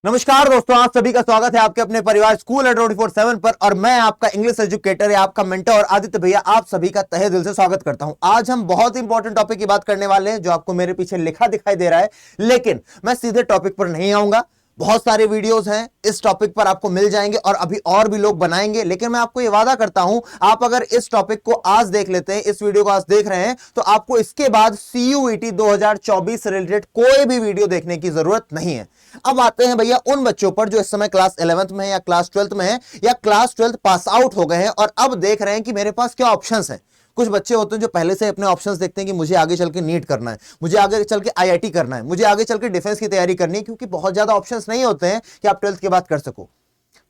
नमस्कार दोस्तों, आप सभी का स्वागत है आपके अपने परिवार स्कूल एट 24/7 पर। और मैं आपका इंग्लिश एजुकेटर या आपका मेंटर आदित्य भैया आप सभी का तहे दिल से स्वागत करता हूं। आज हम बहुत इंपॉर्टेंट टॉपिक की बात करने वाले हैं जो आपको मेरे पीछे लिखा दिखाई दे रहा है, लेकिन मैं सीधे टॉपिक पर नहीं आऊंगा। बहुत सारे वीडियोस हैं इस टॉपिक पर, आपको मिल जाएंगे और अभी और भी लोग बनाएंगे, लेकिन मैं आपको यह वादा करता हूं आप अगर इस टॉपिक को आज देख लेते हैं, इस वीडियो को आज देख रहे हैं, तो आपको इसके बाद CUET 2024 से रिलेटेड कोई भी वीडियो देखने की जरूरत नहीं है। अब आते हैं भैया उन बच्चों पर जो इस समय क्लास 11th में है या क्लास 12th में है या क्लास 12th पास आउट हो गए हैं और अब देख रहे हैं कि मेरे पास क्या ऑप्शंस हैं। कुछ बच्चे होते हैं जो पहले से अपने ऑप्शंस देखते हैं कि मुझे आगे चल के नीट करना है, मुझे आगे चल के IIT करना है, मुझे आगे चल के डिफेंस की तैयारी करनी है, क्योंकि बहुत ज्यादा ऑप्शंस नहीं होते हैं कि आप 12th के बाद कर सको।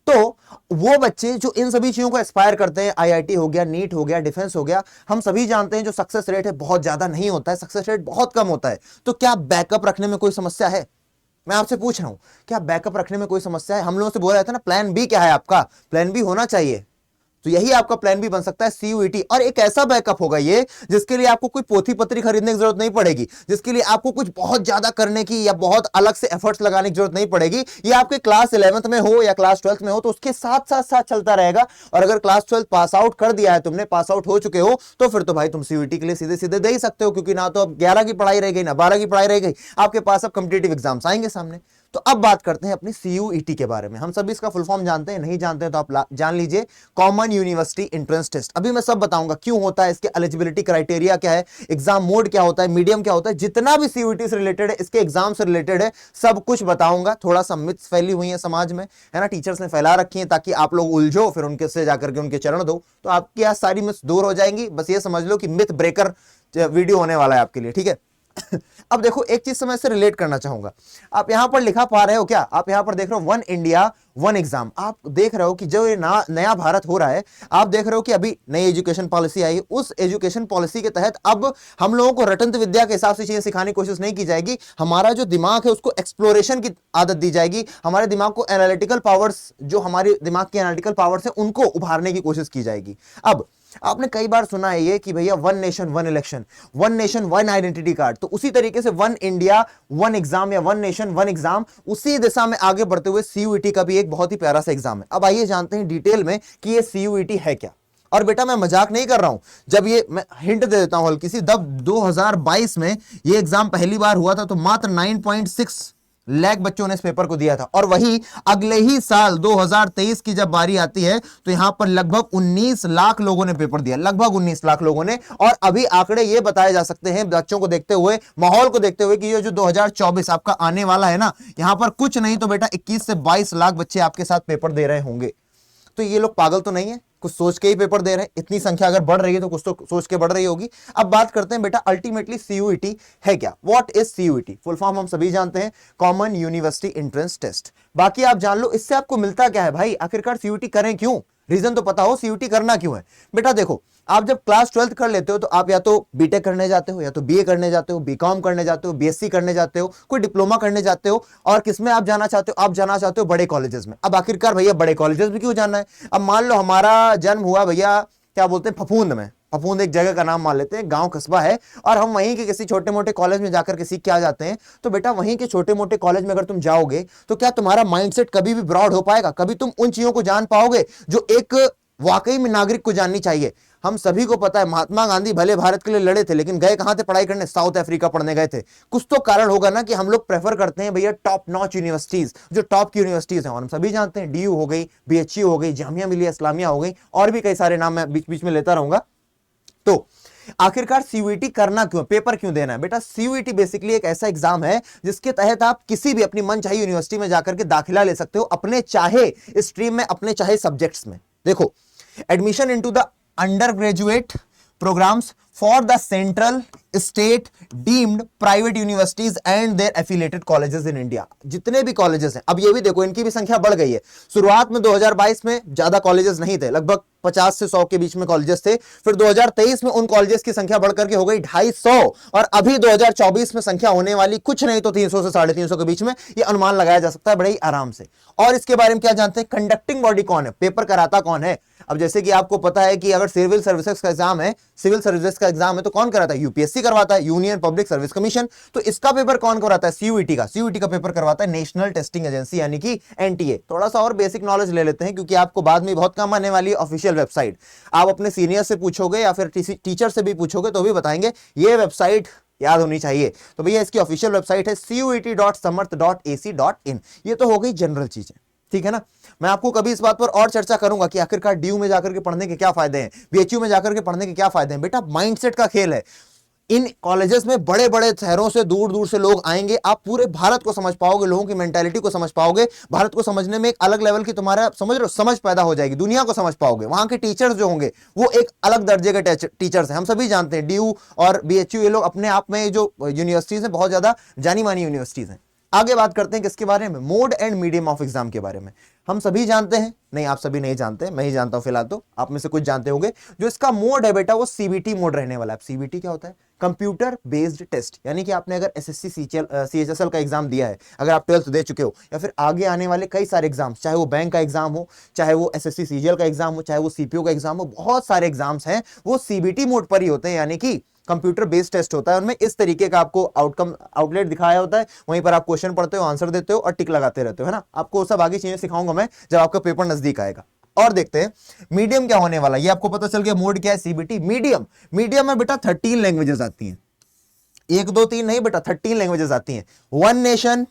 तो वो बच्चे जो इन सभी चीजों को एस्पायर करते हैं, IIT हो गया, नीट हो गया, डिफेंस हो गया, हम सभी जानते हैं जो सक्सेस रेट है बहुत ज्यादा नहीं होता है, सक्सेस रेट बहुत कम होता है। तो क्या बैकअप रखने में कोई समस्या है? मैं आपसे पूछ रहा हूं, क्या बैकअप रखने में कोई समस्या है? हम लोगों से बोला जाता है ना, प्लान बी क्या है आपका? प्लान बी होना चाहिए। तो यही आपका प्लान बी बन सकता है CUET। और एक ऐसा बैकअप होगा ये जिसके लिए आपको कोई पोथी पत्री खरीदने की जरूरत नहीं पड़ेगी, जिसके लिए आपको कुछ बहुत ज्यादा करने की या बहुत अलग से एफर्ट्स लगाने की जरूरत नहीं पड़ेगी। ये आपके क्लास 11th में हो या क्लास 12th में हो तो उसके साथ साथ साथ चलता रहेगा। और अगर क्लास 12 पास आउट कर दिया है तुमने, पास आउट हो चुके हो, तो फिर तो भाई तुम CUET के लिए सीधे सीधे दे ही सकते हो, क्योंकि ना तो अब 11 की पढ़ाई रह गई ना 12 की पढ़ाई रह गई, आपके पास अब कॉम्पिटिटिव एग्जाम्स आएंगे सामने। तो अब बात करते हैं अपनी CUET के बारे में। हम सभी इसका फुल फॉर्म जानते हैं, नहीं जानते हैं तो आप जान लीजिए, कॉमन यूनिवर्सिटी एंट्रेंस टेस्ट। अभी मैं सब बताऊंगा क्यों होता है, इसके एलिजिबिलिटी क्राइटेरिया क्या है, एग्जाम मोड क्या होता है, मीडियम क्या होता है, जितना भी CUET से रिलेटेड है, इसके एग्जाम से रिलेटेड है, सब कुछ बताऊंगा। थोड़ा सा मिथ्स फैली हुई है समाज में, है ना, टीचर्स ने फैला रखी है ताकि आप लोग उलझो, फिर उनके से जाकर के उनके चरण दो, तो आपकी आज सारी मिथ्स दूर हो जाएंगी। बस ये समझ लो कि मिथ ब्रेकर वीडियो होने वाला है आपके लिए, ठीक है। अब देखो, एक चीज से मैं इससे रिलेट करना चाहूंगा। आप यहां पर लिखा पा रहे हो क्या? आप यहां पर देख रहे हो 1 इंडिया 1 एग्जाम। आप देख रहे हो कि जो ये नया भारत हो रहा है, आप देख रहे हो कि अभी नई एजुकेशन पॉलिसी आई। उस एजुकेशन पॉलिसी के तहत अब हम लोगों को रटंत विद्या के हिसाब से चीजें सिखाने की कोशिश नहीं की जाएगी। हमारा जो दिमाग है उसको एक्सप्लोरेशन की आदत दी जाएगी। हमारे दिमाग को एनालिटिकल पावर्स, जो हमारे दिमाग की एनालिटिकल पावर्स है, उनको उभारने की कोशिश की जाएगी। अब आपने कई बार सुना है ये कि भैया 1 nation 1 election, 1 nation 1 identity card. तो उसी तरीके से 1 इंडिया 1 एग्जाम या 1 नेशन 1 एग्जाम, उसी दिशा में आगे बढ़ते हुए CUET का भी एक बहुत ही प्यारा सा एग्जाम है। अब आइए जानते हैं डिटेल में कि ये CUET है क्या। और बेटा मैं मजाक नहीं कर रहा हूं, जब ये मैं हिंट दे देता हूं हल्की सी, जब 2022 में ये एग्जाम पहली बार हुआ था तो मात्र 9.6 लाख बच्चों ने इस पेपर को दिया था। और वही अगले ही साल 2023 की जब बारी आती है तो यहां पर लगभग 19 लाख लोगों ने पेपर दिया, लगभग 19 लाख लोगों ने। और अभी आंकड़े ये बताए जा सकते हैं बच्चों को देखते हुए, माहौल को देखते हुए, कि ये जो 2024 आपका आने वाला है ना, यहां पर कुछ नहीं तो बेटा 21 से 22 लाख बच्चे आपके साथ पेपर दे रहे होंगे। तो ये लोग पागल तो नहीं है, कुछ सोच के ही पेपर दे रहे हैं। इतनी संख्या अगर बढ़ रही है तो कुछ तो सोच के बढ़ रही होगी। अब बात करते हैं बेटा अल्टीमेटली CUET है क्या। What is CUET? Full form हम सभी जानते हैं, कॉमन यूनिवर्सिटी एंट्रेंस टेस्ट। बाकी आप जान लो इससे आपको मिलता क्या है भाई, आखिरकार CUET करें क्यों, रीजन तो पता हो CUET करना क्यों है। बेटा देखो, आप जब क्लास 12th कर लेते हो तो आप या तो बीटेक करने जाते हो, या तो BA करने जाते हो, BCom करने जाते हो, BSc करने जाते हो, कोई डिप्लोमा करने जाते हो। और किसमें आप जाना चाहते हो? आप जाना चाहते हो बड़े कॉलेजेस में। अब आखिरकार भैया बड़े कॉलेजेस में क्यों जाना है? अब मान लो हमारा जन्म हुआ भैया, क्या बोलते हैं, फफूंद में। फफूंद एक जगह का नाम मान लेते हैं, गांव कस्बा है, और हम वहीं के किसी छोटे मोटे कॉलेज में जाकर के सीख के आ जाते हैं। तो बेटा वहीं के छोटे मोटे कॉलेज में अगर तुम जाओगे तो क्या तुम्हारा माइंडसेट कभी भी ब्रॉड हो पाएगा? कभी तुम उन चीजों को जान पाओगे जो एक वाकई में नागरिक को जाननी चाहिए? हम सभी को पता है महात्मा गांधी भले भारत के लिए लड़े थे, लेकिन गए कहां थे पढ़ाई करने? साउथ अफ्रीका पढ़ने गए थे। कुछ तो कारण होगा ना कि हम लोग प्रेफर करते हैं भैया टॉप नॉच यूनिवर्सिटीज, जो टॉप की यूनिवर्सिटीज हैं। और हम सभी जानते हैं DU हो गई, BHU हो गई, जामिया मिलिया इस्लामिया हो गई, और भी कई सारे नाम मैं बीच बीच में लेता रहूंगा। तो आखिरकार CUET करना क्यों, पेपर क्यों देना है? बेटा CUET बेसिकली एक ऐसा एग्जाम है जिसके तहत आप किसी भी अपनी मन चाही यूनिवर्सिटी में जाकर के दाखिला ले सकते हो, अपने चाहे स्ट्रीम में, अपने चाहे सब्जेक्ट्स में। देखो, admission into the undergraduate programmes for the central, state, deemed private universities and their affiliated colleges in India. जितने भी कॉलेजेस हैं, अब ये भी देखो इनकी भी संख्या बढ़ गई है। शुरुआत में 2022 में ज्यादा कॉलेजेस नहीं थे, लगभग 50 से 100 के बीच में कॉलेजेस थे। फिर 2023 में उन कॉलेजेस की संख्या बढ़कर के हो गई 250, और अभी 2024 में संख्या होने वाली कुछ नहीं तो 300 से 350 के बीच में, ये अनुमान लगाया जा सकता है बड़े ही आराम से। और इसके बारे में क्या जानते हैं? कंडक्टिंग बॉडी कौन है, पेपर कराता कौन है? अब जैसे कि आपको पता है कि अगर सिविल सर्विसेज का एग्जाम है, सिविल सर्विसेज का एग्जाम है तो कौन कराता है? यूपीएससी करवाता है, यूनियन पब्लिक सर्विस कमीशन। तो इसका पेपर कौन करवाता है? सीयूईटी का। सीयूईटी का पेपर करवाता है नेशनल टेस्टिंग एजेंसी यानी कि एनटीए। थोड़ा सा और बेसिक नॉलेज ले लेते हैं क्योंकि आपको बाद में बहुत काम आने वाली है ऑफिशियल वेबसाइट। आप अपने सीनियर से पूछोगे या फिर टीचर से भी पूछोगे तो भी बताएंगे ये वेबसाइट याद होनी चाहिए। तो भैया इसकी ऑफिशियल वेबसाइट है cuet.samarth.ac.in। ये तो हो गई जनरल चीजें, ठीक है ना। मैं आपको कभी इस बात पर और चर्चा करूंगा कि आखिरकार डीयू में जाकर के पढ़ने के क्या फायदे हैं, बीएचयू में जाकर के पढ़ने के क्या फायदे हैं। बेटा माइंडसेट का खेल है। इन कॉलेजेस में बड़े बड़े शहरों से दूर दूर से लोग आएंगे, आप पूरे भारत को समझ पाओगे, लोगों की मेंटालिटी को समझ पाओगे। भारत को समझने में एक अलग लेवल की तुम्हारा समझ रहे हो समझ पैदा हो जाएगी, दुनिया को समझ पाओगे। वहां के टीचर्स जो होंगे वो एक अलग दर्जे के टीचर्स हैं। हम सभी जानते हैं डीयू और बीएचयू ये लोग अपने आप में जो यूनिवर्सिटीज हैं बहुत ज्यादा जानी मानी यूनिवर्सिटीज हैं। आगे बात करते हैं किसके बारे में? Mode and medium of exam के बारे में। हम सभी जानते हैं, नहीं आप सभी नहीं जानते, मैं ही जानता हूं फिलहाल, तो आप में से कुछ जानते होंगे। जो इसका मोड है बेटा वो सीबीटी मोड रहने वाला है। सीबीटी क्या होता है? Computer based test. यानी कि आपने अगर एसएससी सीएचएसएल का एग्जाम दिया है, अगर आप 12th दे चुके हो, या फिर आगे आने वाले कई सारे एग्जाम्स, चाहे वो बैंक का एग्जाम हो, चाहे वो एसएससी सीजीएल का एग्जाम हो, चाहे वो सीपीओ का एग्जाम हो, बहुत सारे एग्जाम्स हैं वो सीबीटी मोड पर ही होते हैं। यानी कि कंप्यूटर बेस्ड टेस्ट होता है, उनमें इस तरीके का आपको आउटलेट दिखाया होता है, वहीं पर आप क्वेश्चन पढ़ते हो, आंसर देते हो और टिक लगाते रहते हो, है ना। आपको सब आगे चीजें सिखाऊंगा मैं जब आपका पेपर नजदीक आएगा। और देखते हैं मीडियम क्या होने वाला है। ये आपको पता चल गया मोड क्या है, सीबीटी। मीडियम, मीडियम में बेटा 13 लैंग्वेजेस आती हैं, 1 2 3 नहीं बेटा 13 लैंग्वेजेस आती हैं। वन नेशन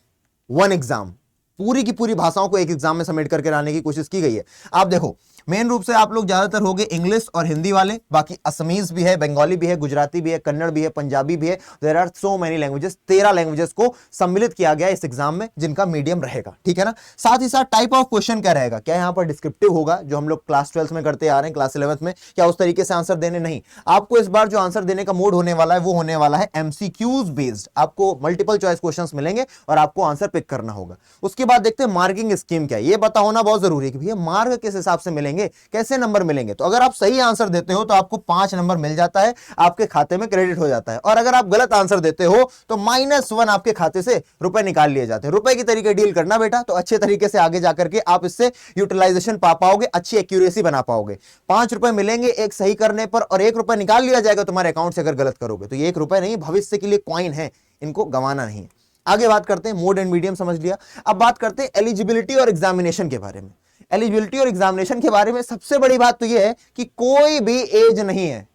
वन एग्जाम, पूरी की पूरी भाषाओं को एक एग्जाम में समेट करके लाने की कोशिश की गई है। आप देखो मेन रूप से आप लोग ज्यादातर होंगे इंग्लिश और हिंदी वाले, बाकी असमीज भी है, बंगाली भी है, गुजराती भी है, कन्नड़ भी है, पंजाबी भी है। There are so many languages. 13 languages को सम्मिलित किया गया इस एग्जाम में, जिनका मीडियम रहेगा, ठीक है ना। साथ ही साथ टाइप ऑफ क्वेश्चन क्या रहेगा? क्या यहाँ पर डिस्क्रिप्टिव होगा जो हम लोग क्लास 12th में करते आ रहे हैं, क्लास 11th में? क्या उस तरीके से आंसर देने? नहीं, आपको इस बार जो आंसर देने का मोड होने वाला है वो होने वाला है एमसीक्यूज बेस्ड। आपको मल्टीपल चॉइस क्वेश्चंस मिलेंगे और आपको आंसर पिक करना होगा। उसके बाद देखते हैं मार्किंग स्कीम क्या है। ये पता होना बहुत जरूरी है कि भैया मार्क किस हिसाब से मिलेंगे, कैसे नंबर मिलेंगे। तो अगर आप सही आंसर देते हो तो आपको 5 नंबर मिल जाता है, आपके खाते में क्रेडिट हो जाता है। और अगर आप गलत आंसर देते हो तो -1 आपके खाते से रुपए निकाल लिए जाते हैं। रुपए की तरीके डील करना बेटा, तो अच्छे तरीके से आगे जाकर के आप इससे यूटिलाइजेशन पा पाओगे, अच्छी एक्यूरेसी बना पाओगे। 5 रुपए मिलेंगे एक सही करने पर और 1 रुपए निकाल लिया जाएगा तुम्हारे अकाउंट से अगर गलत करोगे। तो ये 1 रुपए नहीं, भविष्य के लिए कॉइन है, इनको गंवाना नहीं है। आगे बात करते हैं, मोड एंड मीडियम समझ लिया। अब बात करते हैं एलिजिबिलिटी और एग्जामिनेशन के बारे में। एलिजिबिलिटी और एग्जामिनेशन के बारे में सबसे बड़ी बात तो यह है कि कोई भी एज नहीं है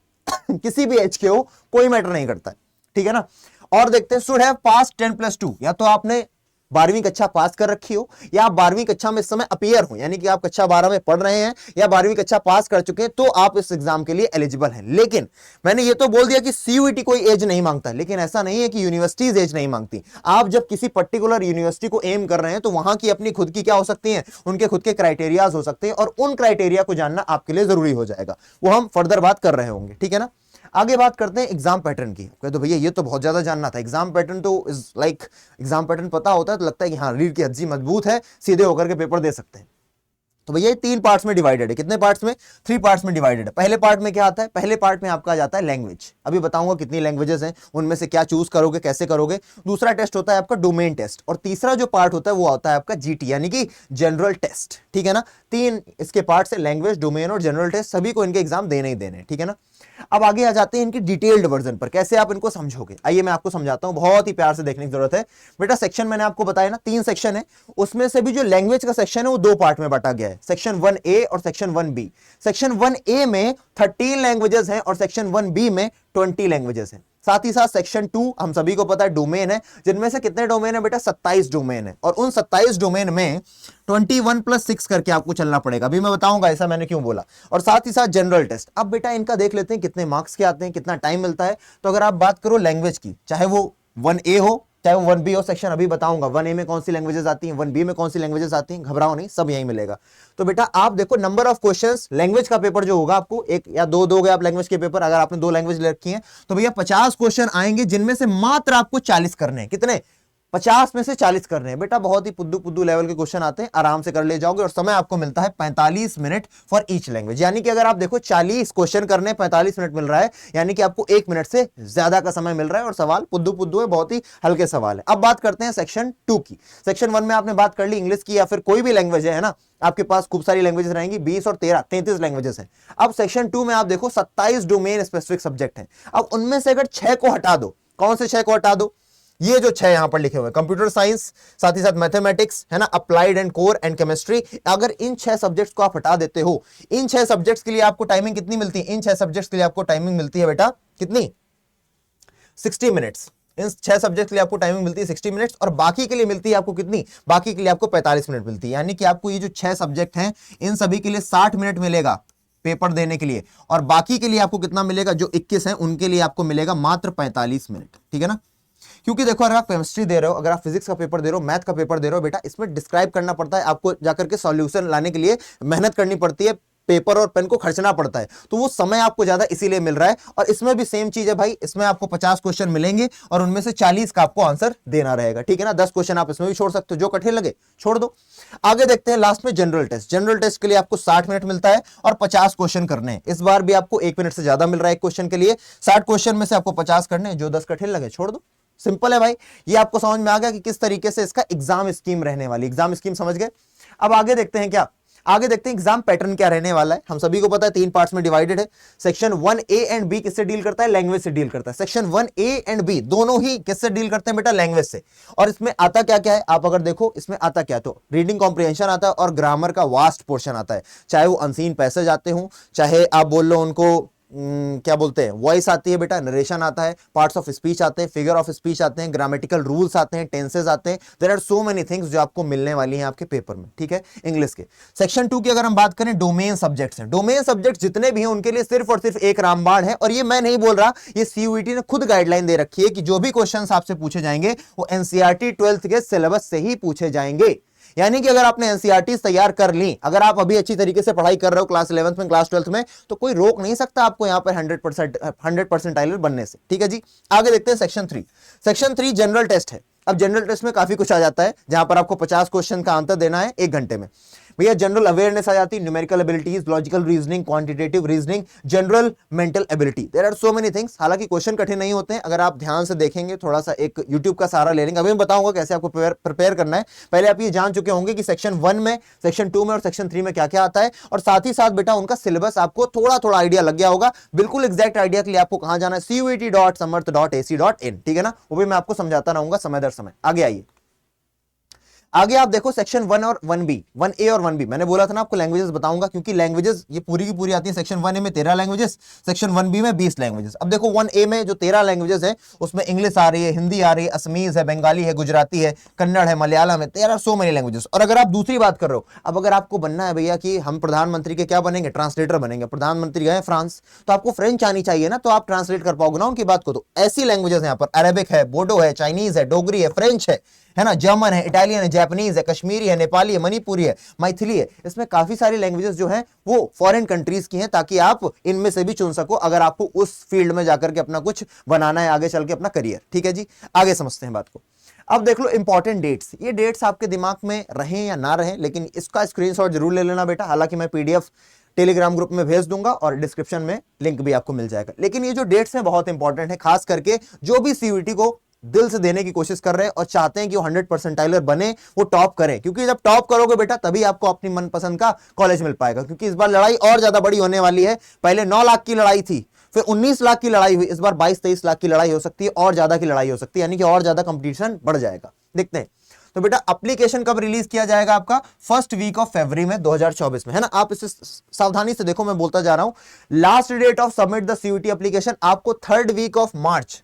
किसी भी एज के हो, कोई मैटर नहीं करता है, ठीक है ना। और देखते हैं, शुड हैव पास 10+2। या तो आपने 12वीं कक्षा पास कर रखी हो, या आप 12वीं कक्षा में इस समय अपीयर हो, यानी कि आप कक्षा 12 में पढ़ रहे हैं या 12वीं कक्षा पास कर चुके हैं, तो आप इस एग्जाम के लिए एलिजिबल हैं। लेकिन मैंने ये तो बोल दिया कि सीयूईटी कोई एज नहीं मांगता, लेकिन ऐसा नहीं है कि यूनिवर्सिटीज एज नहीं मांगती। आप जब किसी पर्टिकुलर यूनिवर्सिटी को एम कर रहे हैं तो वहां की अपनी खुद की क्या हो सकती है, उनके खुद के क्राइटेरियाज हो सकते हैं, और उन क्राइटेरिया को जानना आपके लिए जरूरी हो जाएगा। वो हम फर्दर बात कर रहे होंगे, ठीक है ना। आगे बात करते हैं एग्जाम पैटर्न की। तो भैया ये तो बहुत ज्यादा जानना था। एग्जाम पैटर्न तो इज लाइक, एग्जाम पैटर्न पता होता है तो लगता है कि हाँ रीढ़ की हड्डी मजबूत है, सीधे होकर के पेपर दे सकते हैं। तो भैया ये 3 पार्ट्स में डिवाइडेड है। कितने पार्ट्स में? 3 पार्ट्स में डिवाइडेड है। पहले पार्ट में क्या आता है? पहले पार्ट में आपका आ जाता है लैंग्वेज। अभी बताऊंगा कितनी लैंग्वेजेस हैं, उनमें से क्या चूज करोगे, कैसे करोगे। दूसरा टेस्ट होता है आपका डोमेन टेस्ट, और तीसरा जो पार्ट होता है वो आता है आपका जीटी यानी कि जनरल टेस्ट, ठीक है ना। 3 इसके पार्ट्स है, लैंग्वेज, डोमेन और जनरल टेस्ट। सभी को इनके एग्जाम देने ही देने, ठीक है ना। अब आगे आ जाते हैं इनकी डिटेल्ड वर्जन पर, कैसे आप इनको समझोगे। आइए मैं आपको समझाता हूं, बहुत ही प्यार से देखने की जरूरत है बेटा। सेक्शन मैंने आपको बताया ना 3 सेक्शन है, उसमें से भी जो लैंग्वेज का सेक्शन है वो 2 पार्ट में बांटा गया है, सेक्शन 1A और सेक्शन 1B। सेक्शन 1A में 13 लैंग्वेजेस हैं और सेक्शन 1B में 20 लैंग्वेजेस हैं। साथ ही साथ सेक्शन 2 हम सभी को पता है डोमेन है, जिनमें से कितने डोमेन है बेटा? 27 डोमेन है, और उन 27 डोमेन में 21+6 करके आपको चलना पड़ेगा। अभी मैं बताऊंगा ऐसा मैंने क्यों बोला। और साथ ही साथ जनरल टेस्ट। अब बेटा इनका देख लेते हैं कितने मार्क्स के आते हैं, कितना टाइम मिलता है। तो अगर आप बात करो लैंग्वेज की, चाहे वो 1A हो चाहे वो 1B हो, सेक्शन अभी बताऊंगा 1A में कौन सी लैंग्वेजेस आती हैं, 1B में कौन सी लैंग्वेजेस आती हैं, घबराओ नहीं, सब यही मिलेगा। तो बेटा आप देखो नंबर ऑफ क्वेश्चंस, लैंग्वेज का पेपर जो होगा आपको 1 या 2 दोगे आप लैंग्वेज के पेपर, अगर आपने 2 लैंग्वेज ले रखी हैं तो भैया 50 क्वेश्चन आएंगे, जिनमें से मात्र आपको 40 करने हैं। कितने? 50 में से 40 करने हैं बेटा, बहुत ही पुद्दू पुद्दू लेवल के क्वेश्चन आते हैं, आराम से कर ले जाओगे और समय आपको मिलता है 45 मिनट फॉर ईच लैंग्वेज। यानी कि अगर आप देखो 40 क्वेश्चन करने 45 मिनट मिल रहा है, यानी कि आपको 1 मिनट से ज्यादा का समय मिल रहा है और सवाल पुद्दू पुद्दू है, बहुत ही हल्के सवाल है। अब बात करते हैं सेक्शन 2 की। सेक्शन 1 में आपने बात कर ली इंग्लिश की या फिर कोई भी लैंग्वेज है ना, आपके पास खूब सारी लैंग्वेजेस रहेंगी, 20 और 13 33 लैंग्वेजेस हैं। अब सेक्शन 2 में आप देखो 27 डोमेन स्पेसिफिक सब्जेक्ट हैं। अब उनमें से अगर 6 को हटा दो, कौन से 6 को हटा दो, ये जो 6 यहां पर लिखे हुए, कंप्यूटर साइंस, साथ ही साथ मैथमेटिक्स है ना, applied and core and chemistry, अगर इन 6 सब्जेक्ट्स को आप हटा देते हो, इन 6 सब्जेक्ट्स के लिए आपको टाइमिंग कितनी मिलती है, इन 6 सब्जेक्ट्स के लिए आपको टाइमिंग मिलती है बेटा कितनी, 60 मिनट्स। इन 6 सब्जेक्ट के लिए आपको टाइमिंग मिलती है 60 मिनट्स और बाकी के लिए मिलती है आपको कितनी, बाकी के लिए आपको 45 मिनट मिलती है। यानी कि आपको ये जो 6 सब्जेक्ट हैं इन सभी के लिए 60 मिनट मिलेगा पेपर देने के लिए, और बाकी के लिए आपको कितना मिलेगा, जो 21 हैं उनके लिए आपको मिलेगा मात्र 45 मिनट। ठीक है ना, क्योंकि देखो अगर आप केमिस्ट्री दे रहे हो, अगर आप फिजिक्स का पेपर दे रहे हो, मैथ का पेपर दे रहे हो बेटा, इसमें डिस्क्राइब करना पड़ता है, आपको जाकर के सॉल्यूशन लाने के लिए मेहनत करनी पड़ती है, पेपर और पेन को खर्चना पड़ता है, तो वो समय आपको ज्यादा इसीलिए मिल रहा है। और इसमें भी सेम चीज है भाई, इसमें आपको 50 क्वेश्चन मिलेंगे और उनमें से 40 का आपको आंसर देना रहेगा। ठीक है ना, 10 क्वेश्चन आप इसमें भी छोड़ सकते हो, जो कठिन लगे छोड़ दो। आगे देखते हैं लास्ट में जनरल टेस्ट। जनरल टेस्ट के लिए आपको 60 मिनट मिलता है और 50 क्वेश्चन करने हैं। इस बार भी आपको 1 मिनट से ज्यादा मिल रहा है एक क्वेश्चन के लिए। 60 क्वेश्चन में से आपको 50 करने हैं, जो 10 कठिन लगे छोड़ दो। सिंपल है भाई, ये आपको समझ में आ गया कि किस तरीके से इसका एग्जाम स्कीम रहने वाली, एग्जाम स्कीम समझ गए। अब आगे देखते हैं क्या, आगे देखते हैं एग्जाम पैटर्न क्या रहने वाला है। हम सभी को पता है 3 पार्ट्स में डिवाइडेड है। सेक्शन 1A एंड बी किससे डील करता है, लैंग्वेज से डील करता है। सेक्शन 1A एंड बी दोनों ही किससे डील करते हैं बेटा, लैंग्वेज से। और इसमें आता क्या क्या है, आप अगर देखो इसमें आता क्या, तो रीडिंग कॉम्प्रिहेंशन आता है और ग्रामर का वास्ट पोर्शन आता है, चाहे वो अनसीन पैसेज आते हो, चाहे आप बोल लो उनको क्या बोलते हैं, वॉइस आती है बेटा, नरेशन आता है, पार्ट्स ऑफ स्पीच आते हैं, फिगर ऑफ स्पीच आते हैं, ग्रामेटिकल रूल्स आते हैं, टेंसेस आते हैं। There are so many things जो आपको मिलने वाली हैं आपके पेपर में। ठीक है, इंग्लिश के सेक्शन 2 की अगर हम बात करें, डोमेन सब्जेक्ट्स हैं। डोमेन सब्जेक्ट जितने भी हैं उनके लिए सिर्फ और सिर्फ एक रामबाण है, और ये मैं नहीं बोल रहा, ये सीयूईटी ने खुद गाइडलाइन दे रखी है कि जो भी क्वेश्चन आपसे पूछे जाएंगे वो एनसीईआरटी 12th के सिलेबस से ही पूछे जाएंगे। यानी कि अगर आपने एनसीईआरटी तैयार कर ली, अगर आप अभी अच्छी तरीके से पढ़ाई कर रहे हो क्लास 11th में, क्लास 12th में, तो कोई रोक नहीं सकता आपको यहाँ पर 100% टाइलर बनने से। ठीक है जी, आगे देखते हैं सेक्शन 3। सेक्शन 3 जनरल टेस्ट है। अब जनरल टेस्ट में काफी कुछ आ जाता है, जहां पर आपको 50 क्वेश्चन का आंसर देना है 1 घंटे में। भैया जनरल अवेयरनेस आ जाती है, numerical abilities, logical reasoning, quantitative reasoning, general mental ability, there are so many things. हालांकि क्वेश्चन कठिन नहीं होते हैं, अगर आप ध्यान से देखेंगे, थोड़ा सा एक यूट्यूब का सहारा ले लेंगे। अभी मैं बताऊंगा कैसे आपको प्रिपेयर करना है। पहले आप ये जान चुके होंगे कि सेक्शन 1 में, सेक्शन 2 में और सेक्शन 3 में क्या क्या आता है, और साथ ही साथ बेटा उनका सिलेबस आपको थोड़ा थोड़ा आइडिया लग गया होगा। बिल्कुल एग्जैक्ट आइडिया के लिए आपको कहां जाना है, cuet.samarth.ac.in। ठीक है ना, वो भी मैं आपको समझाता रहूंगा समय दर समय। आगे आइए, आगे आप देखो सेक्शन 1 और 1B, 1A और 1B। मैंने बोला था ना आपको लैंग्वेजेस बताऊंगा, क्योंकि लैंग्वेजेस ये पूरी की पूरी आती है। सेक्शन 1A में 13 लैंग्वेजेस, सेक्शन 1B में 20 लैंग्वेजेस। अब देखो 1A में जो 13 लैंग्वेजेस है उसमें इंग्लिश आ रही है, हिंदी आ रही है, असमीज है, बंगाली है, गुजराती है, कन्नड़ है, मलयालम है, 13 सो मेनी लैंग्वेजेस। और अगर आप दूसरी बात कर रहे हो, अब अगर आपको बनना है भैया कि हम प्रधानमंत्री के क्या बनेंगे, ट्रांसलेटर बनेंगे, प्रधानमंत्री गए फ्रांस, तो आपको फ्रेंच आनी चाहिए ना, तो आप ट्रांसलेट कर पाओगे ना उनकी बात को। तो ऐसी लैंग्वेजेस यहाँ पर अरेबिक है, बोडो है, चाइनीज है, डोगरी है, फ्रेंच है ना, जर्मन है, इटालियन है, जापानीज है, कश्मीरी है, नेपाली है, मणिपुरी है, मैथिली है। इसमें काफी सारी लैंग्वेजेस जो हैं वो फॉरेन कंट्रीज की हैं, ताकि आप इनमें से भी चुन सको अगर आपको उस फील्ड में जाकर के अपना कुछ बनाना है, आगे चल के अपना करियर। ठीक है जी, आगे समझते हैं बात को। अब देख लो इंपॉर्टेंट डेट्स। ये डेट्स आपके दिमाग में रहे या ना रहे, लेकिन इसका स्क्रीनशॉट जरूर ले लेना बेटा। हालांकि मैं पीडीएफ टेलीग्राम ग्रुप में भेज दूंगा और डिस्क्रिप्शन में लिंक भी आपको मिल जाएगा। लेकिन ये जो डेट्स हैं बहुत इंपॉर्टेंट है, खास करके जो भी सीयूईटी को दिल से देने की कोशिश कर रहे हैं और चाहते हैं कि वो 100% टाइलर बने, वो टॉप करें। क्योंकि जब टॉप करोगे बेटा तभी आपको अपनी मनपसंद का कॉलेज मिल पाएगा। क्योंकि इस बार लड़ाई और ज्यादा बड़ी होने वाली है। पहले 9 लाख की लड़ाई थी, फिर 19 लाख की लड़ाई हुई, इस बार 22-23 लाख की लड़ाई हो सकती है, और ज्यादा की लड़ाई हो सकती है, यानी कि और ज्यादा कंपटीशन बढ़ जाएगा। देखते हैं तो बेटा एप्लीकेशन कब रिलीज किया जाएगा आपका, फर्स्ट वीक ऑफ फरवरी में 2024 में, है ना। आप इसे सावधानी से देखो, मैं बोलता जा रहा हूं। Last date of submit the CUET application आपको 3rd वीक ऑफ मार्च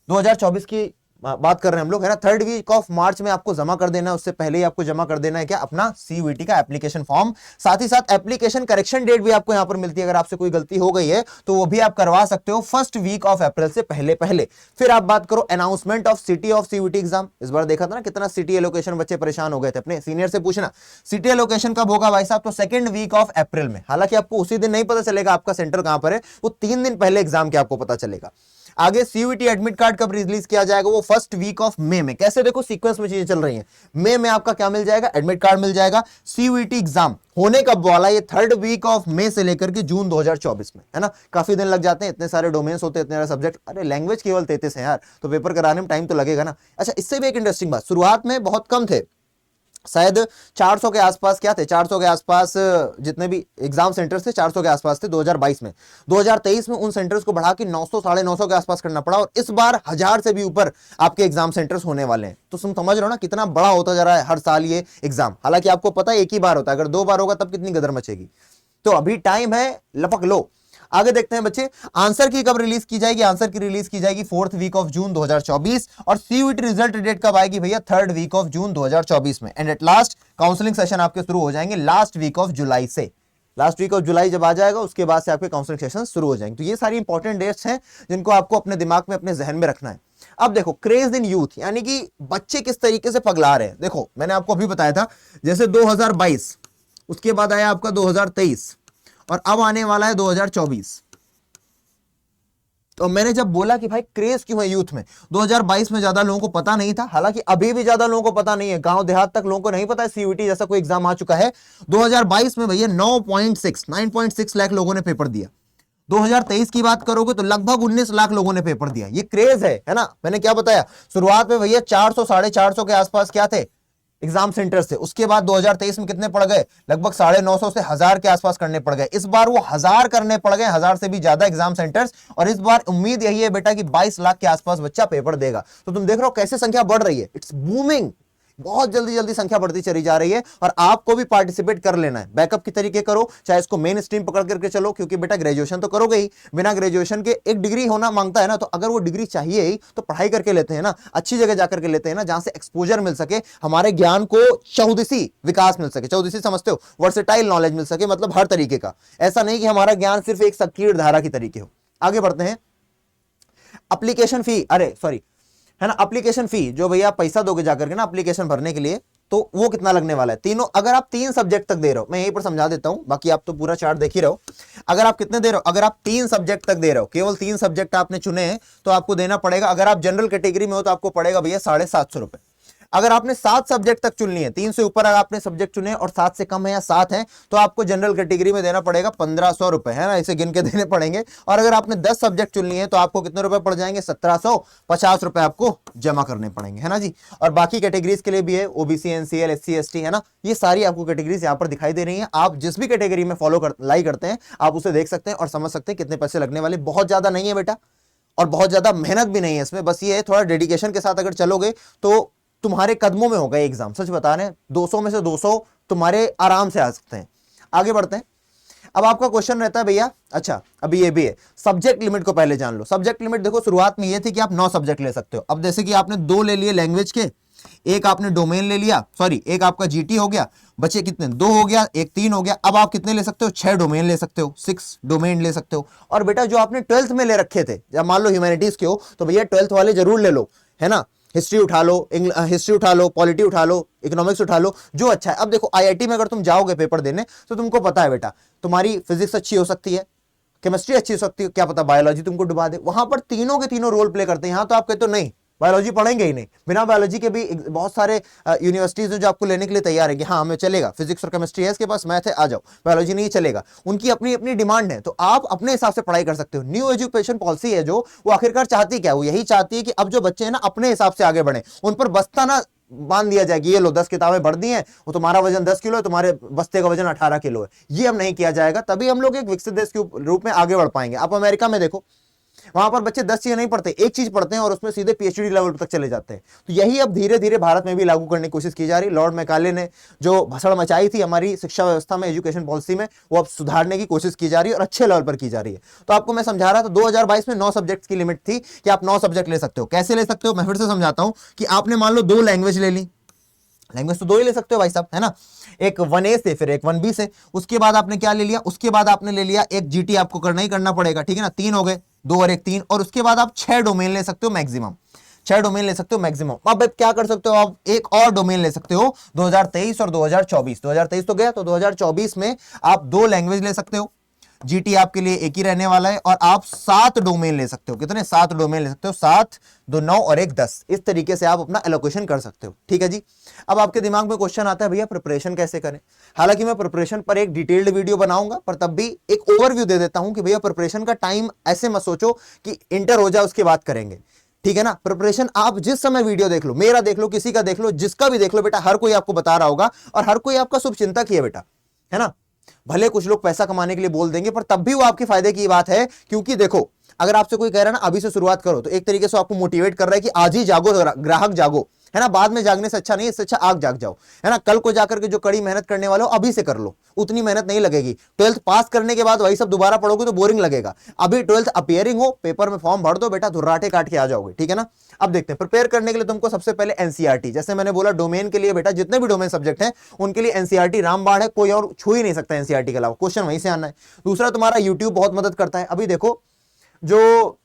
2024 की बात कर रहे हैं हम लोग, है ना। 3rd वीक ऑफ मार्च में आपको जमा कर देना है। उससे पहले ही आपको जमा कर देना है क्या, अपना सीयूईटी का एप्लीकेशन फॉर्म। साथ ही साथ एप्लीकेशन करेक्शन डेट भी आपको यहां पर मिलती है। अगर आपसे कोई गलती हो गई है तो वो भी आप करवा सकते हो 1st वीक ऑफ अप्रैल से पहले पहले। फिर आप बात करो announcement of city of CUET exam. इस बार देखा था ना कितना सिटी एलोकेशन बच्चे परेशान हो गए थे, अपने सीनियर से पूछना सिटी एलोकेशन कब होगा भाई साहब, तो 2nd वीक ऑफ अप्रैल में। हालांकि आपको उसी दिन नहीं पता चलेगा आपका सेंटर कहां पर है, वो 3 दिन पहले एग्जाम के आपको पता चलेगा। आगे सीयूईटी एडमिट कार्ड कब रिलीज किया जाएगा, वो फर्स्ट वीक ऑफ मई में। कैसे देखो सीक्वेंस में चीजें चल रही हैं, मई में आपका क्या मिल जाएगा, एडमिट कार्ड मिल जाएगा। सीयूईटी एग्जाम होने कब वाला, ये थर्ड वीक ऑफ मई से लेकर के जून 2024 में, है ना। काफी दिन लग जाते हैं, इतने सारे डोमेन्स होते हैं, इतने सारे सब्जेक्ट, अरे लैंग्वेज केवल 33 है यार, तो पेपर कराने में टाइम तो लगेगा ना। अच्छा, इससे भी एक इंटरेस्टिंग बात, शुरुआत में बहुत कम थे, शायद 400 के आसपास क्या थे, 400 के आसपास जितने भी एग्जाम सेंटर्स थे 400 के आसपास थे 2022 में। 2023 में उन सेंटर्स को बढ़ा के 900 950 के आसपास करना पड़ा, और इस बार 1000 से भी ऊपर आपके एग्जाम सेंटर्स होने वाले हैं। तो तुम समझ रहे हो ना कितना बड़ा होता जा रहा है हर साल ये एग्जाम। हालांकि आपको पता है एक ही बार होता है, अगर 2 बार होगा तब कितनी गदर मचेगी। तो अभी टाइम है, लपक लो। आगे देखते हैं बच्चे, आंसर की कब रिलीज की जाएगी, आंसर की रिलीज की जाएगी 4th वीक ऑफ जून 2024, और सीयूईटी रिजल्ट डेट कब आएगी भैया, 3rd वीक ऑफ जून 2024 में। And at last counselling session आपके शुरू हो जाएंगे लास्ट वीक ऑफ जुलाई से। लास्ट वीक ऑफ जुलाई जब आ जाएगा उसके बाद से आपके काउंसलिंग सेशन शुरू हो जाएंगे। तो ये सारी इंपॉर्टेंट डेट्स हैं जिनको आपको अपने दिमाग में, अपने जहन में रखना है। अब देखो क्रेज इन यूथ, यानी कि बच्चे किस तरीके से पगला रहे हैं। देखो मैंने आपको अभी बताया था, जैसे 2022, उसके बाद आया आपका 2023, और अब आने वाला है 2024। तो मैंने जब बोला कि भाई क्रेज क्यों है यूथ में, 2022 में ज्यादा लोगों को पता नहीं था, हालांकि अभी भी ज्यादा लोगों को पता नहीं है, गांव देहात तक लोगों को नहीं पता है सीयूईटी जैसा कोई एग्जाम आ चुका है। 2022 में भैया 9.6 लाख लोगों ने पेपर दिया। 2023 की बात करोगे तो लगभग 19 लाख लोगों ने पेपर दिया। ये क्रेज है ना। मैंने क्या बताया, शुरुआत में भैया 400 450 के आसपास क्या थे एग्जाम सेंटर्स थे, उसके बाद 2023 में कितने पड़ गए, लगभग 950 से 1000 के आसपास करने पड़ गए। इस बार वो 1000 करने पड़ गए, 1000 से भी ज्यादा एग्जाम सेंटर्स, और इस बार उम्मीद यही है बेटा कि 22 लाख के आसपास बच्चा पेपर देगा। तो तुम देख रहे हो कैसे संख्या बढ़ रही है, इट्स बूमिंग, बहुत जल्दी जल्दी संख्या बढ़ती चली जा रही है, और आपको भी पार्टिसिपेट कर लेना है। बैकअप की तरीके करो, चाहे इसको मेन स्ट्रीम पकड़ करके चलो, क्योंकि बेटा ग्रेजुएशन तो करोगे ही, बिना ग्रेजुएशन के एक डिग्री होना मांगता है ना, तो अगर वो डिग्री चाहिए ही तो पढ़ाई करके लेते हैं ना, अच्छी जगह जाकर के लेते हैं ना, जहां से एक्सपोजर मिल सके, हमारे ज्ञान को चौदिशी विकास मिल सके। चौदिशी समझते हो, वर्सेटाइल नॉलेज मिल सके, मतलब हर तरीके का, ऐसा नहीं कि हमारा ज्ञान सिर्फ एक संकीर्ण धारा की तरीके हो। आगे बढ़ते हैं, एप्लीकेशन फी, अरे सॉरी, है ना, एप्लीकेशन फी जो भैया पैसा दोगे जाकर के ना एप्लीकेशन भरने के लिए, तो वो कितना लगने वाला है तीनों, अगर आप 3 सब्जेक्ट तक दे रहे हो, मैं यहीं पर समझा देता हूं, बाकी आप तो पूरा चार्ट देख ही रहे हो। अगर आप कितने दे रहे हो, अगर आप 3 सब्जेक्ट तक दे रहे हो, केवल 3 सब्जेक्ट आपने चुने हैं, तो आपको देना पड़ेगा, अगर आप जनरल कैटेगरी में हो तो आपको पड़ेगा भैया 750 रुपए। अगर आपने 7 सब्जेक्ट तक चुन लिए, 3 से ऊपर अगर आपने सब्जेक्ट चुने और 7 से कम है या 7 है, तो आपको जनरल कैटेगरी में देना पड़ेगा 1500 रुपए, है ना, इसे गिन के देने पड़ेंगे। और अगर आपने 10 सब्जेक्ट चुन लिए तो आपको कितने रुपए पड़ जाएंगे, 1750 रुपए आपको जमा करने पड़ेंगे, है ना जी। और बाकी कैटेगरीज के लिए भी है, ओबीसी, एनसीएल, एससी, एसटी, है ना, ये सारी आपको कैटेगरीज यहाँ पर दिखाई दे रही है। आप जिस भी कैटेगरी में लाई करते हैं आप उसे देख सकते हैं और समझ सकते हैं कितने पैसे लगने वाले। बहुत ज्यादा नहीं है बेटा, और बहुत ज्यादा मेहनत भी नहीं है इसमें, बस ये है थोड़ा डेडिकेशन के साथ अगर चलोगे तो तुम्हारे कदमों में होगा एग्जाम। सच बता रहे हैं, 200 में से 200 तुम्हारे आराम से आ सकते हैं। आगे बढ़ते हैं, अब आपका क्वेश्चन रहता है भैया, अच्छा अभी ये भी है, सब्जेक्ट लिमिट को पहले जान लो। सब्जेक्ट लिमिट देखो शुरुआत में ये थी कि आप 9 सब्जेक्ट ले सकते हो। अब जैसे कि आपने 2 ले लिए लैंग्वेज के, एक आपने डोमेन ले लिया, सॉरी एक आपका जीटी हो गया, बचे कितने, 2 हो गया, एक 3 हो गया। अब आप कितने ले सकते हो, 6 डोमेन ले सकते हो, 6 डोमेन ले सकते हो। और बेटा जो आपने 12th में ले रखे थे, जब मान लो ह्यूमैनिटीज के हो तो भैया 12th वाले जरूर ले लो, है ना, हिस्ट्री उठा लो, हिस्ट्री उठा लो, पॉलिटी उठा लो, इकोनॉमिक्स उठा लो, जो अच्छा है। अब देखो आईआईटी में अगर तुम जाओगे पेपर देने तो तुमको पता है बेटा, तुम्हारी फिजिक्स अच्छी हो सकती है, केमिस्ट्री अच्छी हो सकती है, क्या पता बायोलॉजी तुमको डुबा दे। वहां पर तीनों के तीनों रोल प्ले करते हैं। यहां तो आप कहते हो नहीं बायोलॉजी पढ़ेंगे ही नहीं, बिना बायोलॉजी के भी बहुत सारे यूनिवर्सिटीज हैं जो आपको लेने के लिए तैयार है कि हाँ हमें चलेगा, फिजिक्स और केमिस्ट्री है इसके पास, मैथ है, आ जाओ, बायोलॉजी नहीं चलेगा। उनकी अपनी अपनी डिमांड है, तो आप अपने हिसाब से पढ़ाई कर सकते हो। न्यू एजुकेशन पॉलिसी है जो, वो आखिरकार चाहती क्या, वो यही चाहती है कि अब जो बच्चे हैं ना अपने हिसाब से आगे बढ़े, उन पर बस्ता ना बांध दिया जाए कि ये लो 10 किताबें भर दी हैं, वो तुम्हारा वजन 10 किलो है, तुम्हारे बस्ते का वजन 18 किलो है। ये अब नहीं किया जाएगा, तभी हम लोग एक विकसित देश के रूप में आगे बढ़ पाएंगे। आप अमेरिका में देखो, वहां पर बच्चे 10 चीजें नहीं पढ़ते, एक चीज पढ़ते हैं और उसमें सीधे पीएचडी लेवल तक चले जाते हैं। तो यही अब धीरे धीरे भारत में भी लागू करने की कोशिश की जा रही है। लॉर्ड मैकाले ने जो भसड़ मचाई थी हमारी शिक्षा व्यवस्था में, एजुकेशन पॉलिसी में, वो अब सुधारने की कोशिश की जा रही है और अच्छे लेवल पर की जा रही है। तो आपको मैं समझा रहा था 2022 में 9 सब्जेक्ट की लिमिट थी कि आप 9 सब्जेक्ट ले सकते हो। कैसे ले सकते हो, मैं फिर से समझाता हूं कि आपने मान लो 2 लैंग्वेज ले ली, लैंग्वेज तो 2 ही ले सकते हो भाई साहब, है ना, एक 1A से फिर एक 1B से। उसके बाद आपने क्या ले लिया, उसके बाद आपने ले लिया एक जीटी, आपको करना ही करना पड़ेगा, ठीक है ना, 3 हो गए, 2 और 1 3। और उसके बाद आप 6 डोमेन ले सकते हो मैक्सिमम, 6 डोमेन ले सकते हो मैक्सिमम। अब क्या कर सकते हो, आप एक और डोमेन ले सकते हो 2023 और 2024। 2023 तो गया, तो 2024 में आप 2 लैंग्वेज ले सकते हो, जीटी आपके लिए एक ही रहने वाला है और आप 7 डोमेन ले सकते हो। कितने? 7 डोमेन ले सकते हो। 7 2 9 और 1 10। इस तरीके से आप अपना एलोकेशन कर सकते हो। ठीक है जी। अब आपके दिमाग में क्वेश्चन आता है भैया प्रिपरेशन कैसे करें। हालांकि मैं प्रिपरेशन पर एक डिटेल्ड वीडियो बनाऊंगा, पर तब भी एक ओवरव्यू दे देता हूं कि भैया प्रिपरेशन का टाइम ऐसे मत सोचो कि इंटर हो जाए उसके बाद करेंगे। ठीक है ना। प्रिपरेशन आप जिस समय वीडियो देख लो, मेरा देख लो, किसी का देख लो, जिसका भी देख लो बेटा, हर कोई आपको बता रहा होगा और हर कोई आपका शुभचिंतक ही है बेटा, है ना। भले कुछ लोग पैसा कमाने के लिए बोल देंगे, पर तब भी वो आपके फायदे की बात है। क्योंकि देखो, अगर आपसे कोई कह रहा है ना अभी से शुरुआत करो, तो एक तरीके से आपको मोटिवेट कर रहा है कि आज ही जागो, ग्राहक जागो, है ना। बाद में जागने से अच्छा नहीं, इससे अच्छा आज जाग जाओ, है ना। कल को जाकर के जो कड़ी मेहनत करने वाले हो अभी से कर लो, उतनी मेहनत नहीं लगेगी। 12th पास करने के बाद वही सब दोबारा पढ़ोगे तो बोरिंग लगेगा। अभी 12th अपीयरिंग हो, पेपर में फॉर्म भर दो बेटा, धुर्राटे काट के आ जाओगे। ठीक है ना। अब देखते हैं प्रिपेयर करने के लिए तुमको सबसे पहले एनसीईआरटी, जैसे मैंने बोला डोमेन के लिए बेटा, जितने भी डोमेन सब्जेक्ट हैं उनके लिए एनसीईआरटी रामबाण है, कोई और छू ही नहीं सकता एनसीईआरटी के अलावा, क्वेश्चन वहीं से आना है। दूसरा तुम्हारा यूट्यूब बहुत मदद करता है। अभी देखो जो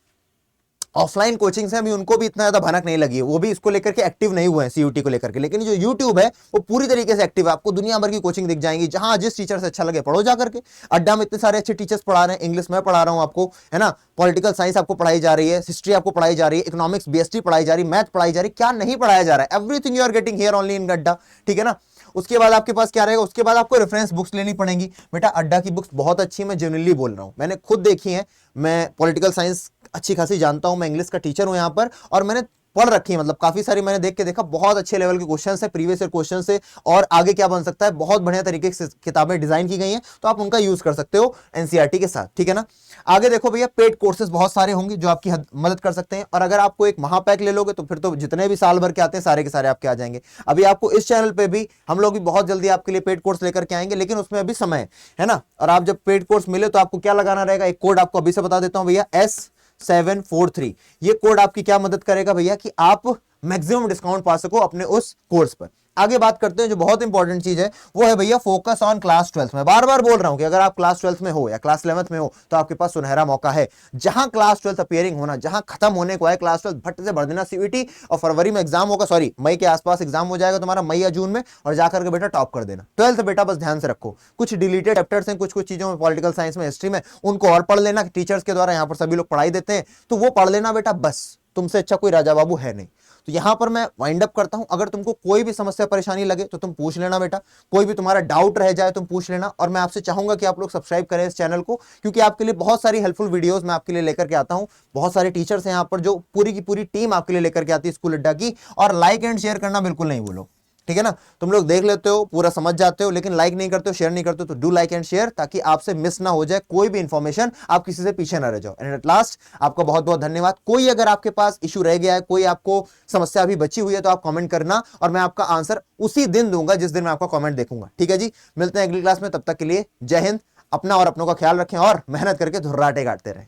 ऑफलाइन कोचिंग से अभी उनको भी इतना ज्यादा भनक नहीं लगी है, वो भी इसको लेकर के एक्टिव नहीं हुए हैं सीयूटी को लेकर के, लेकिन जो यूट्यूब है वो पूरी तरीके से एक्टिव है। आपको दुनिया भर की कोचिंग दिख जाएंगी, जहां जिस टीचर से अच्छा लगे पढ़ो जाकर के। अड्डा में इतने सारे अच्छे टीचर्स पढ़ा रहे हैं, इंग्लिश में पढ़ा रहा हूं आपको, है ना। पॉलिटिकल साइंस आपको पढ़ाई जा रही है, हिस्ट्री आपको पढ़ाई जा रही है, इकोनॉमिक्स बीएसटी पढ़ाई जा रही है, मैथ पढ़ाई जा रही है, क्या नहीं पढ़ाया जा रहा है। Everything you are getting here only in Adda. ठीक है ना। उसके बाद आपके पास क्या रहेगा, उसके बाद आपको रेफरेंस बुक्स लेनी पड़ेंगी बेटा। अड्डा की बुक्स बहुत अच्छी है, मैं जेन्युइनली बोल रहा हूं, मैंने खुद देखी है। मैं पॉलिटिकल साइंस अच्छी खासी जानता हूं, मैं इंग्लिश का टीचर हूं यहां पर, और मैंने पढ़ रखी है, मतलब काफी सारी मैंने देख के देखा, बहुत अच्छे लेवल के क्वेश्चन है, प्रीवियस ईयर क्वेश्चन से, और आगे क्या बन सकता है, बहुत बढ़िया तरीके से किताबें डिजाइन की गई हैं, तो आप उनका यूज कर सकते हो एनसीईआरटी के साथ। ठीक है ना। आगे देखो भैया, पेड कोर्सेज बहुत सारे होंगे जो आपकी मदद कर सकते हैं, और अगर आपको एक महापैक ले लोगे तो फिर तो जितने भी साल भर के आते हैं सारे के सारे आपके आ जाएंगे। अभी आपको इस चैनल पे भी हम लोग भी बहुत जल्दी आपके लिए पेड कोर्स लेकर के आएंगे, लेकिन उसमें अभी समय है ना। और आप जब पेड कोर्स मिले तो आपको क्या लगाना रहेगा, एक कोड आपको अभी से बता देता हूं भैया, S743। ये कोड आपकी क्या मदद करेगा भैया कि आप मैक्सिमम डिस्काउंट पा सको अपने उस कोर्स पर। आगे बात करते हैं जो बहुत इंपॉर्टेंट चीज है, वो है भैया फोकस ऑन क्लास 12th। मैं बार बार बोल रहा हूं कि अगर आप क्लास 12th में हो या क्लास 11th में हो तो आपके पास सुनहरा मौका है। जहां क्लास 12th अपीयरिंग होना, जहां खत्म होने को है क्लास 12th, भट्ट से भर देना सीयूटी, और फरवरी में एग्जाम होगा, सॉरी मई के आसपास एग्जाम हो जाएगा तुम्हारा, मई या जून में, और जाकर के बेटा टॉप कर देना। 12th बेटा बस ध्यान से रखो, कुछ डिलीटेड चैप्टर्स हैं कुछ चीजों में, पॉलिटिकल साइंस में, हिस्ट्री में, उनको और पढ़ लेना, टीचर्स के द्वारा यहाँ पर सभी लोग पढ़ाई देते हैं, तो वो पढ़ लेना बेटा, बस तुमसे अच्छा कोई राजा बाबू है नहीं। तो यहां पर मैं वाइंड अप करता हूं। अगर तुमको कोई भी समस्या परेशानी लगे तो तुम पूछ लेना बेटा, कोई भी तुम्हारा डाउट रह जाए तुम पूछ लेना, और मैं आपसे चाहूंगा कि आप लोग सब्सक्राइब करें इस चैनल को, क्योंकि आपके लिए बहुत सारी हेल्पफुल वीडियोस मैं आपके लिए लेकर के आता हूं। बहुत सारे टीचर्स हैं यहाँ पर जो पूरी की पूरी टीम आपके लिए लेकर के आती है स्कूल अड्डा की। और लाइक एंड शेयर करना बिल्कुल नहीं भूलो, ठीक है ना। तुम लोग देख लेते हो, पूरा समझ जाते हो, लेकिन लाइक नहीं करते हो, शेयर नहीं करते हो, तो डू लाइक एंड शेयर, ताकि आपसे मिस ना हो जाए कोई भी इंफॉर्मेशन, आप किसी से पीछे ना रह जाओ। एंड एट लास्ट आपका बहुत बहुत धन्यवाद। कोई अगर आपके पास इशू रह गया है, कोई आपको समस्या अभी बची हुई है, तो आप कमेंट करना और मैं आपका आंसर उसी दिन दूंगा जिस दिन मैं आपका कमेंट देखूंगा। ठीक है जी। मिलते हैं अगली क्लास में, तब तक के लिए जय हिंद। अपना और अपनों का ख्याल रखें और मेहनत करके धुर्राटे काटते रहें।